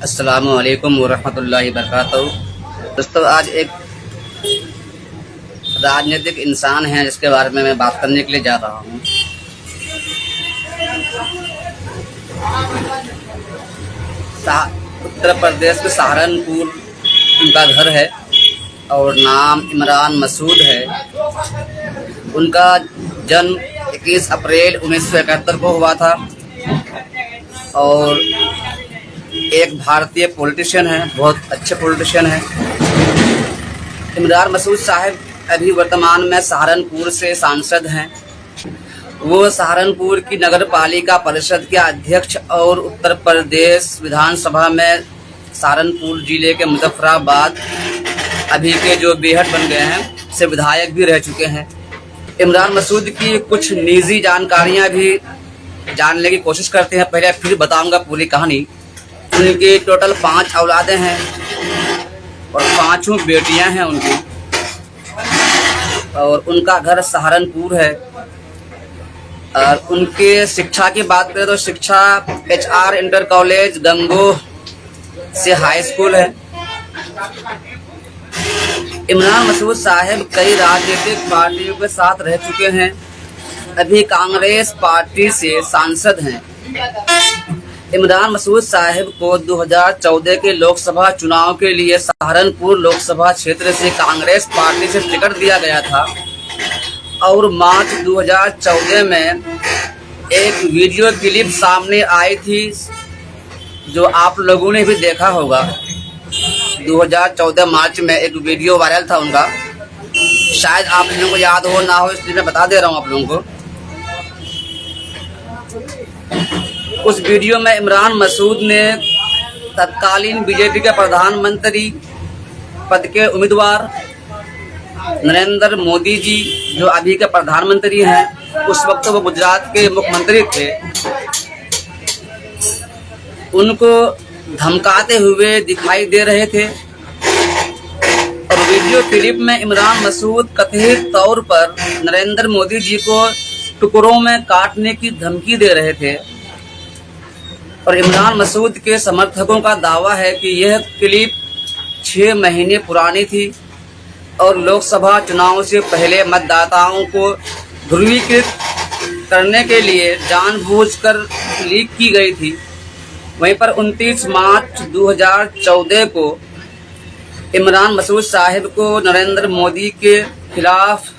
अस्सलामु अलैकुम वरहमतुल्लाहि वबरकातुहू। दोस्तों, आज एक राजनीतिक इंसान है जिसके बारे में मैं बात करने के लिए जा रहा हूँ। उत्तर प्रदेश के सहारनपुर उनका घर है और नाम इमरान मसूद है। उनका जन्म 21 अप्रैल 1971 को हुआ था और एक भारतीय पॉलिटिशियन है, बहुत अच्छे पॉलिटिशियन है। इमरान मसूद साहब अभी वर्तमान में सहारनपुर से सांसद हैं। वो सहारनपुर की नगर पालिका परिषद के अध्यक्ष और उत्तर प्रदेश विधानसभा में सहारनपुर जिले के मुजफ्फराबाद अभी के जो बेहद बन गए हैं से विधायक भी रह चुके हैं। इमरान मसूद की कुछ निजी जानकारियां भी जानने की कोशिश करते हैं। पहले फिर बताऊंगा पूरी कहानी। उनकी टोटल 5 औलादें हैं और 5 बेटियां हैं उनकी, और उनका घर सहारनपुर है। और उनके शिक्षा की बात करें तो शिक्षा HR इंटर कॉलेज गंगोह से हाई स्कूल है। इमरान मसूद साहब कई राजनीतिक पार्टियों के साथ रह चुके हैं। अभी कांग्रेस पार्टी से सांसद हैं। इमरान मसूद साहब को 2014 के लोकसभा चुनाव के लिए सहारनपुर लोकसभा क्षेत्र से कांग्रेस पार्टी से टिकट दिया गया था और मार्च 2014 में एक वीडियो क्लिप सामने आई थी जो आप लोगों ने भी देखा होगा। 2014 मार्च में एक वीडियो वायरल था उनका, शायद आप लोगों को याद हो ना हो, इसलिए मैं बता दे रहा हूँ आप लोगों को। उस वीडियो में इमरान मसूद ने तत्कालीन बीजेपी के प्रधानमंत्री पद के उम्मीदवार नरेंद्र मोदी जी, जो अभी के प्रधानमंत्री हैं, उस वक्त वो गुजरात के मुख्यमंत्री थे, उनको धमकाते हुए दिखाई दे रहे थे। और वीडियो क्लिप में इमरान मसूद कथित तौर पर नरेंद्र मोदी जी को टुकड़ों में काटने की धमकी दे रहे थे। और इमरान मसूद के समर्थकों का दावा है कि यह क्लिप 6 महीने पुरानी थी और लोकसभा चुनाव से पहले मतदाताओं को ध्रुवीकृत करने के लिए जानबूझकर लीक की गई थी। वहीं पर 29 मार्च 2014 को इमरान मसूद साहब को नरेंद्र मोदी के खिलाफ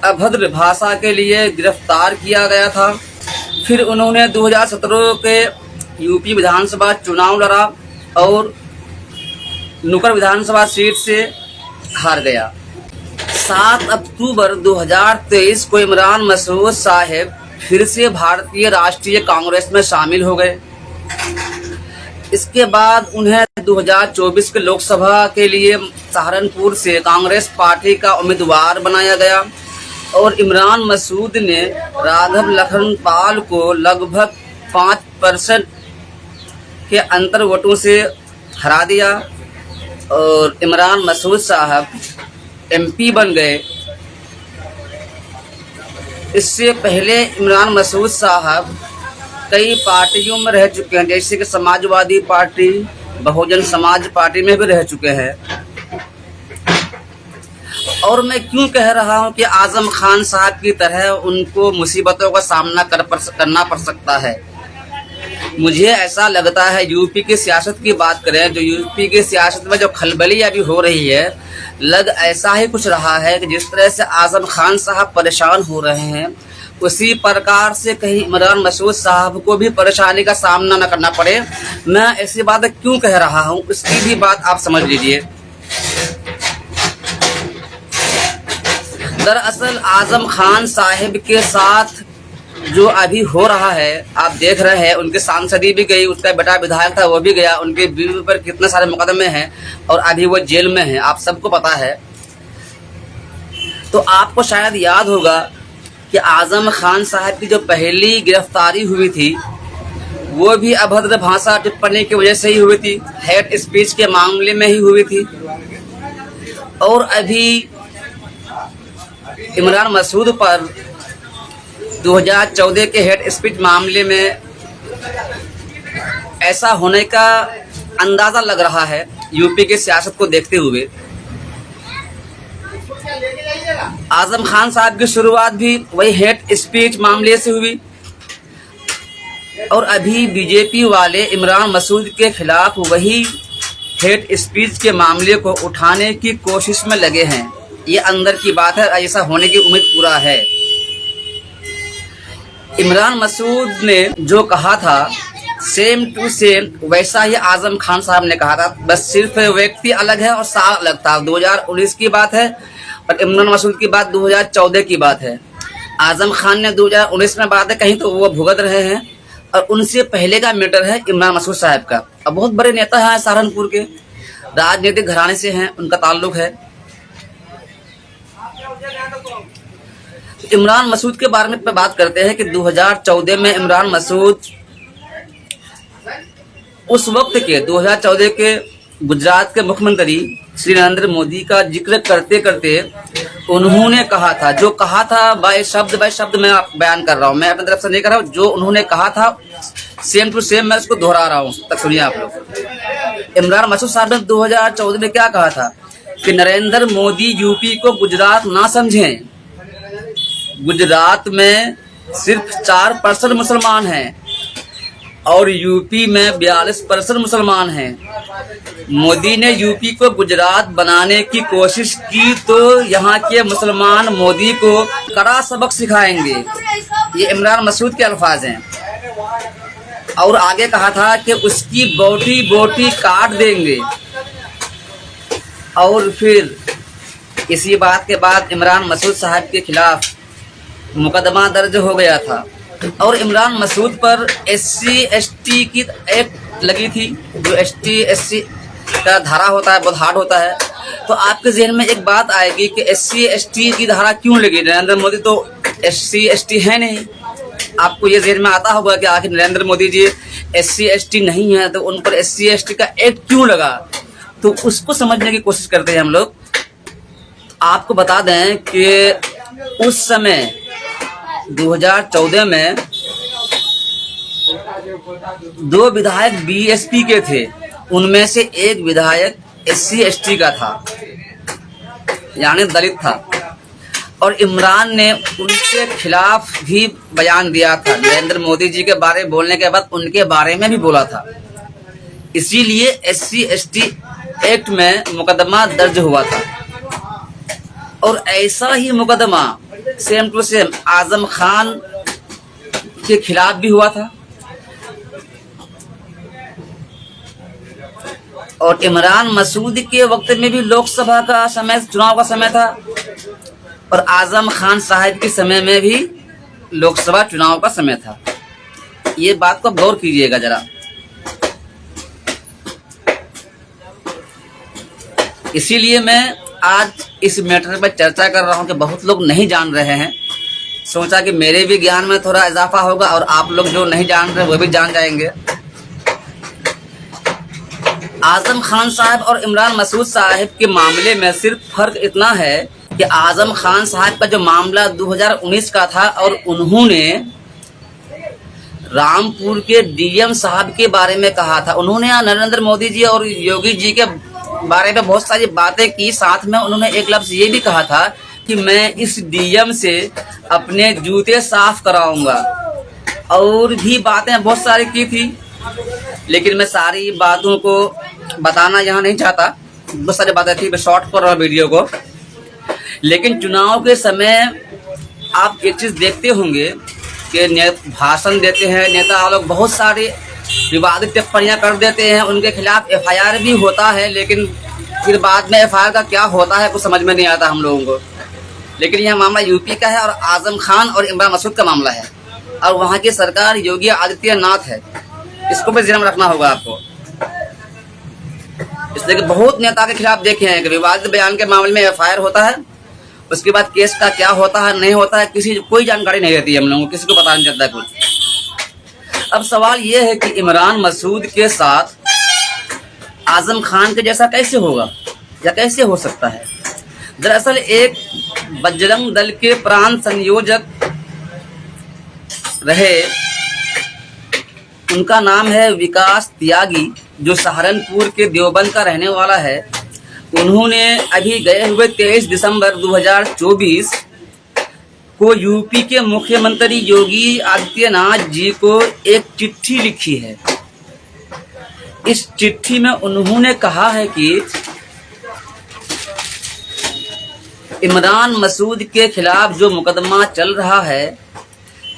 अभद्र भाषा के लिए गिरफ्तार किया गया था। फिर उन्होंने 2017 के यूपी विधानसभा चुनाव लड़ा और नुकर विधानसभा सीट से हार गया। 7 अक्टूबर 2023 को इमरान मसूद साहब फिर से भारतीय राष्ट्रीय कांग्रेस में शामिल हो गए। इसके बाद उन्हें 2024 के लोकसभा के लिए सहारनपुर से कांग्रेस पार्टी का उम्मीदवार बनाया गया और इमरान मसूद ने राघव लखनपाल को लगभग 5% के अंतर वोटों से हरा दिया और इमरान मसूद साहब MP बन गए। इससे पहले इमरान मसूद साहब कई पार्टियों में रह चुके हैं, जैसे कि समाजवादी पार्टी, बहुजन समाज पार्टी में भी रह चुके हैं। और मैं क्यों कह रहा हूं कि आजम खान साहब की तरह उनको मुसीबतों का सामना करना पड़ सकता है। मुझे ऐसा लगता है, यूपी की सियासत की बात करें, जो यूपी की सियासत में जो खलबली अभी हो रही है, लग ऐसा ही कुछ रहा है कि जिस तरह से आजम खान साहब परेशान हो रहे हैं, उसी प्रकार से कहीं इमरान मसूद साहब को भी परेशानी का सामना न करना पड़े। मैं ऐसी बात क्यों कह रहा हूं, उसकी भी बात आप समझ लीजिए। दरअसल आजम खान साहिब के साथ जो अभी हो रहा है, आप देख रहे हैं, उनके सांसदी भी गई, उसका बेटा विधायक था वो भी गया, उनके बीवी पर कितने सारे मुकदमे हैं और अभी वो जेल में है, आप सबको पता है। तो आपको शायद याद होगा कि आजम खान साहब की जो पहली गिरफ्तारी हुई थी वो भी अभद्र भाषा टिप्पणी की वजह से ही हुई थी, हेट स्पीच के मामले में ही हुई थी। और अभी इमरान मसूद पर 2014 के हेट स्पीच मामले में ऐसा होने का अंदाजा लग रहा है यूपी की सियासत को देखते हुए। आजम खान साहब की शुरुआत भी वही हेट स्पीच मामले से हुई और अभी बीजेपी वाले इमरान मसूद के खिलाफ वही हेट स्पीच के मामले को उठाने की कोशिश में लगे हैं। ये अंदर की बात है, ऐसा होने की उम्मीद पूरा है। इमरान मसूद ने जो कहा था सेम टू सेम वैसा ही आजम खान साहब ने कहा था, बस सिर्फ व्यक्ति अलग है और साल अलग था। 2019 की बात है और इमरान मसूद की बात 2014 की बात है। आजम खान ने 2019 में बात है कहीं तो वो भुगत रहे हैं और उनसे पहले का मैटर है इमरान मसूद साहब का। अब बहुत बड़े नेता हैं, सहारनपुर के राजनीतिक घराने से हैं, उनका ताल्लुक है। इमरान मसूद के बारे में बात करते हैं कि 2014 में इमरान मसूद उस वक्त के 2014 के गुजरात के मुख्यमंत्री श्री नरेंद्र मोदी का जिक्र करते करते उन्होंने कहा था, जो कहा था बाय शब्द मैं बयान कर रहा हूँ, मैं अपनी तरफ से नहीं कर रहा हूँ, जो उन्होंने कहा था सेम टू सेम मैं उसको दोहरा रहा हूँ, तक सुनिए आप लोग। इमरान मसूद साहब ने 2014 में क्या कहा था कि नरेंद्र मोदी यूपी को गुजरात ना समझें, गुजरात में सिर्फ 4% मुसलमान हैं और यूपी में 42% मुसलमान हैं। मोदी ने यूपी को गुजरात बनाने की कोशिश की तो यहाँ के मुसलमान मोदी को कड़ा सबक सिखाएंगे। ये इमरान मसूद के अल्फाज हैं। और आगे कहा था कि उसकी बोटी बोटी काट देंगे। और फिर इसी बात के बाद इमरान मसूद साहब के खिलाफ मुकदमा दर्ज हो गया था और इमरान मसूद पर SC/ST की एक्ट लगी थी, जो ST/SC का धारा होता है बहुत हार्ड होता है। तो आपके जहन में एक बात आएगी कि SC/ST की धारा क्यों लगी, नरेंद्र मोदी तो SC/ST है नहीं। आपको ये जहन में आता होगा कि आखिर नरेंद्र मोदी जी SC/ST नहीं है तो उन पर SC/ST का एक्ट क्यों लगा। तो उसको समझने की कोशिश करते हैं हम लोग। आपको बता दें कि उस समय 2014 में 2 विधायक BSP के थे, उनमें से एक विधायक SC/ST का था, यानी दलित था। और इमरान ने उनके खिलाफ भी बयान दिया था, नरेंद्र मोदी जी के बारे में बोलने के बाद उनके बारे में भी बोला था। इसीलिए SC/ST एक्ट में मुकदमा दर्ज हुआ था। और ऐसा ही मुकदमा same to same Azam Khan के खिलाफ भी हुआ था। और इमरान मसूद के वक्त में भी लोकसभा का समय, चुनाव का समय था और आजम खान साहब के समय में भी लोकसभा चुनाव का समय था। ये बात को गौर कीजिएगा जरा। इसीलिए मैं आज इस मैटर पर चर्चा कर रहा हूं कि बहुत लोग नहीं जान रहे हैं। सोचा कि मेरे भी ज्ञान में थोड़ा इजाफा होगा और आप लोग जो नहीं जान रहे वो भी जान जाएंगे। आजम खान साहब और इमरान मसूद साहब के मामले में सिर्फ फर्क इतना है कि आजम खान साहब का जो मामला 2019 का था और उन्होंने रामपुर के DM साहब के बारे में कहा था। उन्होंने नरेंद्र मोदी जी और योगी जी के बारे में बहुत सारी बातें की, साथ में उन्होंने एक लफ्ज ये भी कहा था कि मैं इस DM से अपने जूते साफ कराऊंगा। और भी बातें बहुत सारी की थी, लेकिन मैं सारी बातों को बताना यहाँ नहीं चाहता, बहुत सारी बातें थी, मैं शॉर्ट कर रहा हूँ वीडियो को। लेकिन चुनाव के समय आप एक चीज़ देखते होंगे कि भाषण देते हैं नेता लोग, बहुत सारे विवादित टिप्पणियां कर देते हैं, उनके खिलाफ FIR भी होता है, लेकिन फिर बाद में FIR का क्या होता है कुछ समझ में नहीं आता हम लोगों को। लेकिन यह मामला यूपी का है और आजम खान और इमरान मसूद का मामला है और वहाँ की सरकार योगी आदित्यनाथ है। इसको भी ध्यान में रखना होगा आपको। इसलिए कि बहुत नेता के खिलाफ देखे हैं कि विवादित बयान के मामले में FIR होता है, उसके बाद केस का क्या होता है नहीं होता है कोई जानकारी नहीं रहती है हम लोगों को, किसी को पता नहीं चलता कुछ। अब सवाल ये है कि इमरान मसूद के साथ आजम खान के जैसा कैसे होगा या कैसे हो सकता है। दरअसल एक बजरंग दल के प्रांत संयोजक रहे उनका नाम है विकास त्यागी, जो सहारनपुर के देवबंद का रहने वाला है। उन्होंने अभी गए हुए 23 दिसंबर 2024 को यूपी के मुख्यमंत्री योगी आदित्यनाथ जी को एक चिट्ठी लिखी है। इस चिट्ठी में उन्होंने कहा है कि इमरान मसूद के खिलाफ जो मुकदमा चल रहा है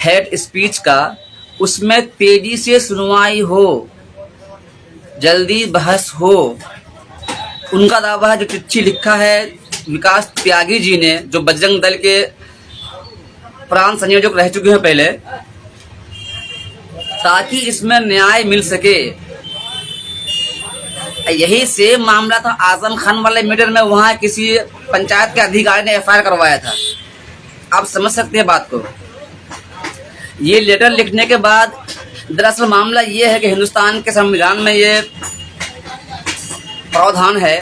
हेट स्पीच का, उसमें तेजी से सुनवाई हो, जल्दी बहस हो। उनका दावा है, जो चिट्ठी लिखा है विकास त्यागी जी ने, जो बजरंग दल के प्रांत संयोजक रह चुके हैं पहले, ताकि इसमें न्याय मिल सके। यही सेम मामला था आजम खान वाले मैटर में, वहां किसी पंचायत के अधिकारी ने एफआईआर करवाया था। आप समझ सकते हैं बात को। ये लेटर लिखने के बाद दरअसल मामला ये है कि हिंदुस्तान के संविधान में ये प्रावधान है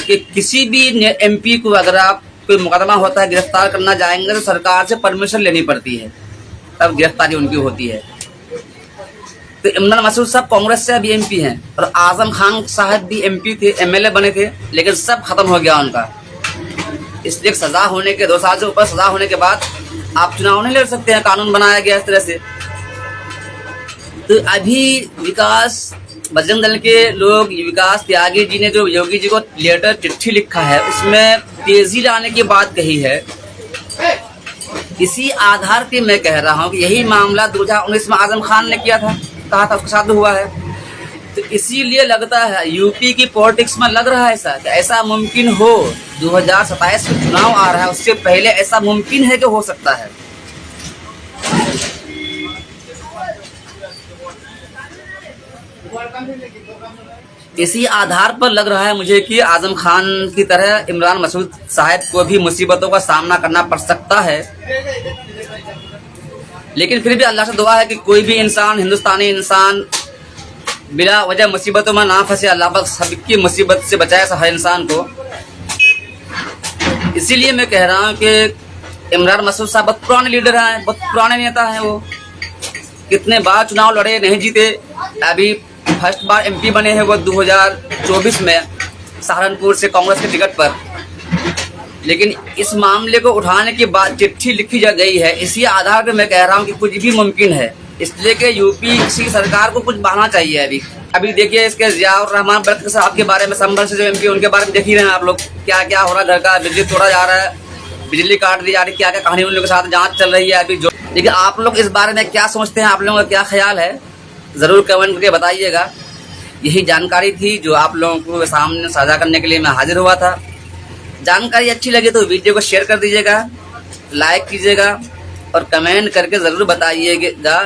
कि किसी भी एमपी को अगर आप कोई मुकदमा होता है गिरफ्तार करना जाएंगे तो सरकार से परमिशन लेनी पड़ती है, तब गिरफ्तारी उनकी होती है। तो इमरान मसूद साहब कांग्रेस से अभी एमपी हैं और आजम खान साहब भी एमपी थे, एमएलए बने थे, लेकिन सब खत्म हो गया उनका। इसलिए सजा होने के 2 साल से ऊपर सजा होने के बाद आप चुनाव नहीं लड़ सकते हैं, कानून बनाया गया इस तरह से। तो अभी बजरंग दल के लोग, विकास त्यागी जी ने जो योगी जी को लेटर चिट्ठी लिखा है, उसमें तेजी लाने की बात कही है। इसी आधार पे मैं कह रहा हूँ कि यही मामला 2019 में आजम खान ने किया था, कहा था उसके साथ हुआ है। तो इसीलिए लगता है यूपी की पॉलिटिक्स में लग रहा है ऐसा कि ऐसा मुमकिन हो, 2027 में चुनाव आ रहा है, उससे पहले ऐसा मुमकिन है कि हो सकता है। इसी आधार पर लग रहा है मुझे कि आजम खान की तरह इमरान मसूद साहब को भी मुसीबतों का सामना करना पड़ सकता है। लेकिन फिर भी अल्लाह से दुआ है कि कोई भी इंसान, हिंदुस्तानी इंसान, बिना वजह मुसीबतों में ना फंसे। अल्लाह पाक सबकी मुसीबत से बचाए हर इंसान को। इसीलिए मैं कह रहा हूँ कि इमरान मसूद साहब बहुत पुराने लीडर हैं, बहुत पुराने नेता हैं। वो कितने बार चुनाव लड़े, नहीं जीते। अभी फर्स्ट बार एमपी बने हैं वो 2024 में सहारनपुर से कांग्रेस के टिकट पर। लेकिन इस मामले को उठाने के बाद चिट्ठी लिखी जा गई है। इसी आधार पर मैं कह रहा हूँ कि कुछ भी मुमकिन है। इसलिए कि यूपी की सरकार को कुछ बढ़ना चाहिए। अभी देखिए इसके जियाउर रहमान बरकत साहब के बारे में, संभल से जो एमपी, उनके बारे में देख ही रहे हैं आप लोग, क्या क्या हो रहा है। घर का बिजली तोड़ा जा रहा है, बिजली काट दी जा रही है, क्या क्या कहानी उन लोगों के साथ जांच चल रही है अभी जो। लेकिन आप लोग इस बारे में क्या सोचते हैं, आप लोगों का क्या ख्याल है, ज़रूर कमेंट करके बताइएगा। यही जानकारी थी जो आप लोगों को सामने साझा करने के लिए मैं हाजिर हुआ था। जानकारी अच्छी लगी तो वीडियो को शेयर कर दीजिएगा, लाइक कीजिएगा और कमेंट करके ज़रूर बताइएगा।